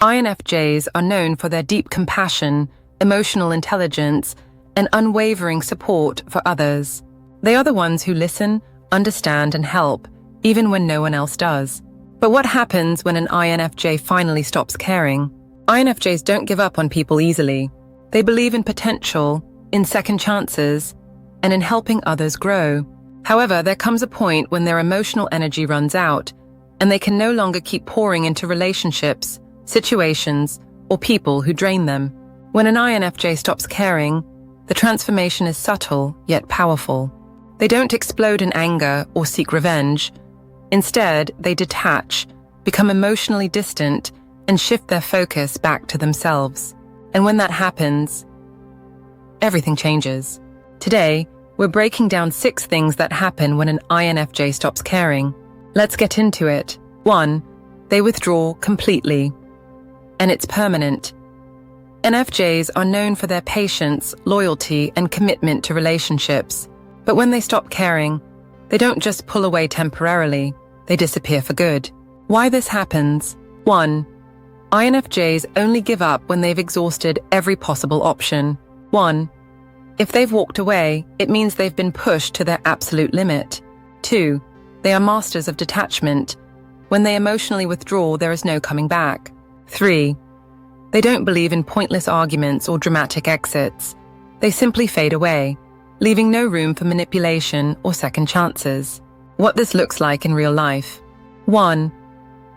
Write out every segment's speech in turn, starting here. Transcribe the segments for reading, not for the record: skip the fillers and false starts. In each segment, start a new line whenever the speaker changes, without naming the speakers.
INFJs are known for their deep compassion, emotional intelligence, and unwavering support for others. They are the ones who listen, understand, and help, even when no one else does. But what happens when an INFJ finally stops caring? INFJs don't give up on people easily. They believe in potential, in second chances, and in helping others grow. However, there comes a point when their emotional energy runs out, and they can no longer keep pouring into relationships, situations, or people who drain them. When an INFJ stops caring, the transformation is subtle yet powerful. They don't explode in anger or seek revenge. Instead, they detach, become emotionally distant, and shift their focus back to themselves. And when that happens, everything changes. Today, we're breaking down 6 things that happen when an INFJ stops caring. Let's get into it. 1. They withdraw completely. And it's permanent. INFJs are known for their patience, loyalty, and commitment to relationships. But when they stop caring, they don't just pull away temporarily, they disappear for good. Why this happens? 1. INFJs only give up when they've exhausted every possible option. 1. If they've walked away, it means they've been pushed to their absolute limit. 2. They are masters of detachment. When they emotionally withdraw, there is no coming back. 3. They don't believe in pointless arguments or dramatic exits. They simply fade away, leaving no room for manipulation or second chances. What this looks like in real life. 1.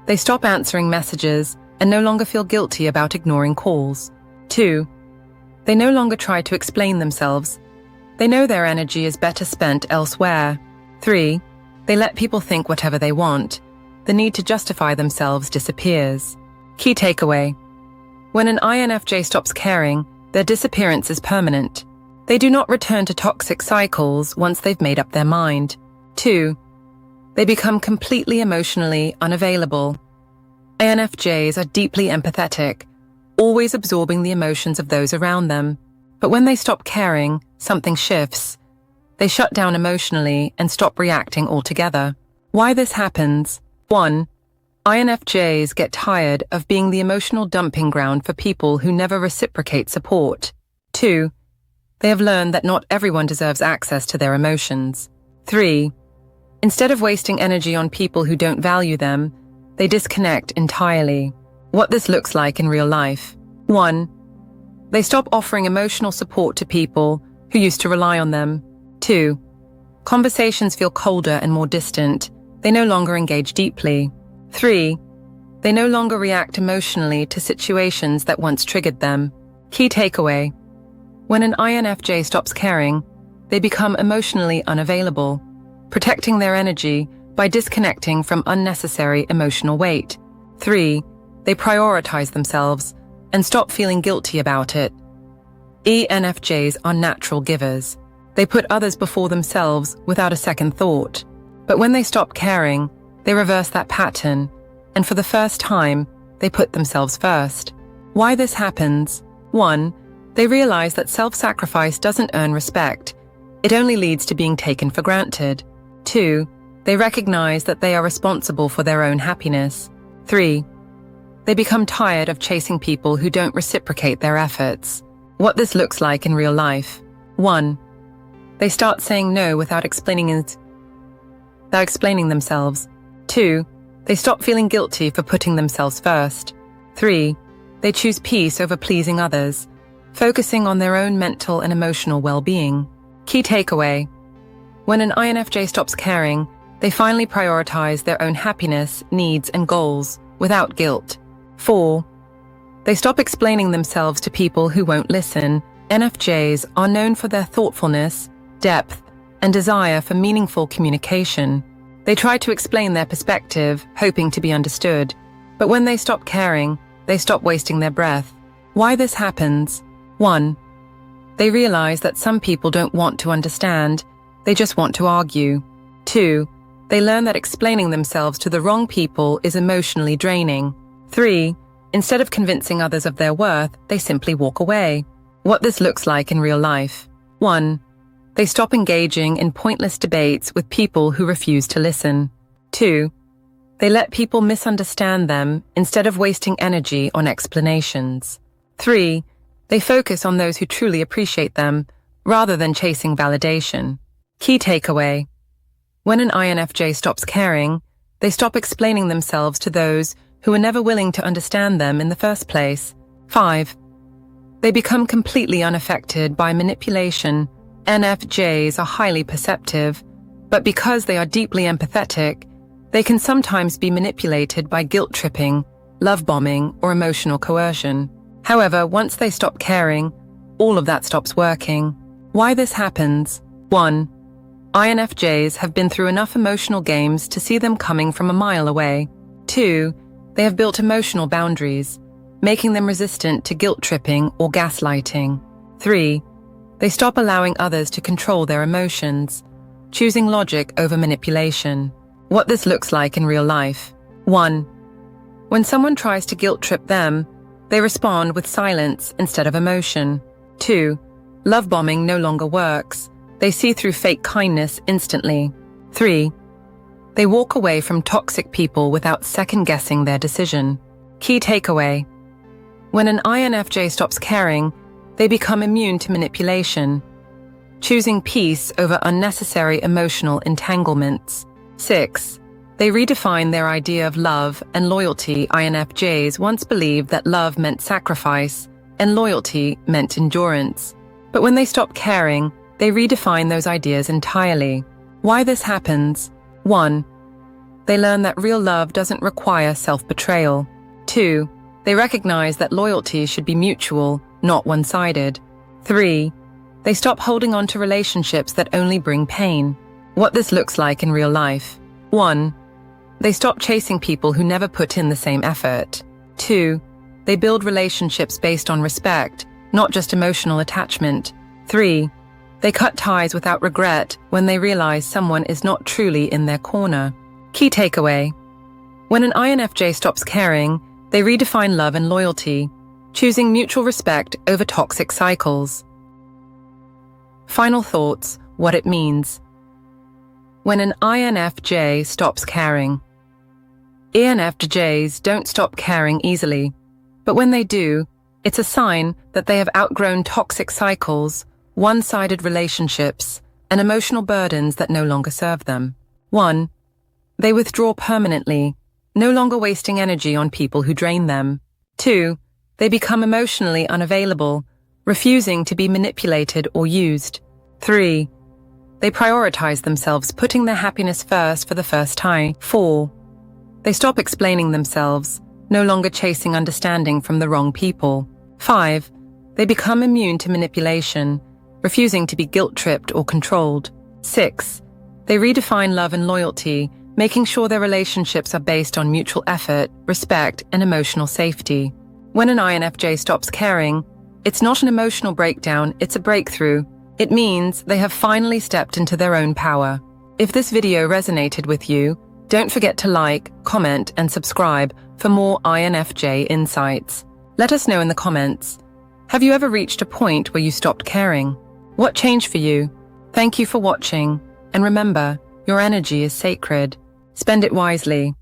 They stop answering messages and no longer feel guilty about ignoring calls. 2. They no longer try to explain themselves. They know their energy is better spent elsewhere. 3. They let people think whatever they want. The need to justify themselves disappears. Key takeaway. When an INFJ stops caring, their disappearance is permanent. They do not return to toxic cycles once they've made up their mind. 2. They become completely emotionally unavailable. INFJs are deeply empathetic, always absorbing the emotions of those around them. But when they stop caring, something shifts. They shut down emotionally and stop reacting altogether. Why this happens? 1. INFJs get tired of being the emotional dumping ground for people who never reciprocate support. 2. They have learned that not everyone deserves access to their emotions. 3. Instead of wasting energy on people who don't value them, they disconnect entirely. What this looks like in real life. 1. They stop offering emotional support to people who used to rely on them. 2. Conversations feel colder and more distant. They no longer engage deeply. 3. They no longer react emotionally to situations that once triggered them. Key takeaway. When an INFJ stops caring, they become emotionally unavailable, protecting their energy by disconnecting from unnecessary emotional weight. 3. They prioritize themselves and stop feeling guilty about it. ENFJs are natural givers. They put others before themselves without a second thought. But when they stop caring, they reverse that pattern, and for the first time, they put themselves first. Why this happens? 1. They realize that self-sacrifice doesn't earn respect. It only leads to being taken for granted. 2. They recognize that they are responsible for their own happiness. 3. They become tired of chasing people who don't reciprocate their efforts. What this looks like in real life. 1. They start saying no without explaining themselves. 2. They stop feeling guilty for putting themselves first. 3. They choose peace over pleasing others, focusing on their own mental and emotional well-being. Key takeaway. When an INFJ stops caring, they finally prioritize their own happiness, needs, and goals without guilt. 4. They stop explaining themselves to people who won't listen. INFJs are known for their thoughtfulness, depth, and desire for meaningful communication. They try to explain their perspective, hoping to be understood. But when they stop caring, they stop wasting their breath. Why this happens? 1. They realize that some people don't want to understand, they just want to argue. 2. They learn that explaining themselves to the wrong people is emotionally draining. 3. Instead of convincing others of their worth, they simply walk away. What this looks like in real life. 1. They stop engaging in pointless debates with people who refuse to listen. 2. They let people misunderstand them instead of wasting energy on explanations. 3. They focus on those who truly appreciate them, rather than chasing validation. Key takeaway: when an INFJ stops caring, they stop explaining themselves to those who are never willing to understand them in the first place. 5. They become completely unaffected by manipulation. INFJs are highly perceptive, but because they are deeply empathetic, they can sometimes be manipulated by guilt-tripping, love-bombing, or emotional coercion. However, once they stop caring, all of that stops working. Why this happens? 1. INFJs have been through enough emotional games to see them coming from a mile away. 2. They have built emotional boundaries, making them resistant to guilt-tripping or gaslighting. 3. They stop allowing others to control their emotions, choosing logic over manipulation. What this looks like in real life. 1. When someone tries to guilt-trip them, they respond with silence instead of emotion. 2. Love bombing no longer works. They see through fake kindness instantly. 3. They walk away from toxic people without second-guessing their decision. Key takeaway: when an INFJ stops caring, they become immune to manipulation, choosing peace over unnecessary emotional entanglements. 6. They redefine their idea of love and loyalty. INFJs once believed that love meant sacrifice and loyalty meant endurance. But when they stop caring, they redefine those ideas entirely. Why this happens? 1. They learn that real love doesn't require self-betrayal. 2. They recognize that loyalty should be mutual, not one-sided. 3. They stop holding on to relationships that only bring pain. What this looks like in real life. 1. They stop chasing people who never put in the same effort. 2. They build relationships based on respect, not just emotional attachment. 3. They cut ties without regret when they realize someone is not truly in their corner. Key takeaway: when an INFJ stops caring, they redefine love and loyalty, choosing mutual respect over toxic cycles. Final thoughts: what it means. When an INFJ stops caring. INFJs don't stop caring easily, but when they do, it's a sign that they have outgrown toxic cycles, one-sided relationships, and emotional burdens that no longer serve them. 1. They withdraw permanently, no longer wasting energy on people who drain them. 2. They become emotionally unavailable, refusing to be manipulated or used. 3. They prioritize themselves, putting their happiness first for the first time. 4. They stop explaining themselves, no longer chasing understanding from the wrong people. 5. They become immune to manipulation, refusing to be guilt-tripped or controlled. 6. They redefine love and loyalty, making sure their relationships are based on mutual effort, respect, and emotional safety. When an INFJ stops caring, it's not an emotional breakdown, it's a breakthrough. It means they have finally stepped into their own power. If this video resonated with you, don't forget to like, comment, and subscribe for more INFJ insights. Let us know in the comments. Have you ever reached a point where you stopped caring? What changed for you? Thank you for watching, and remember, your energy is sacred. Spend it wisely.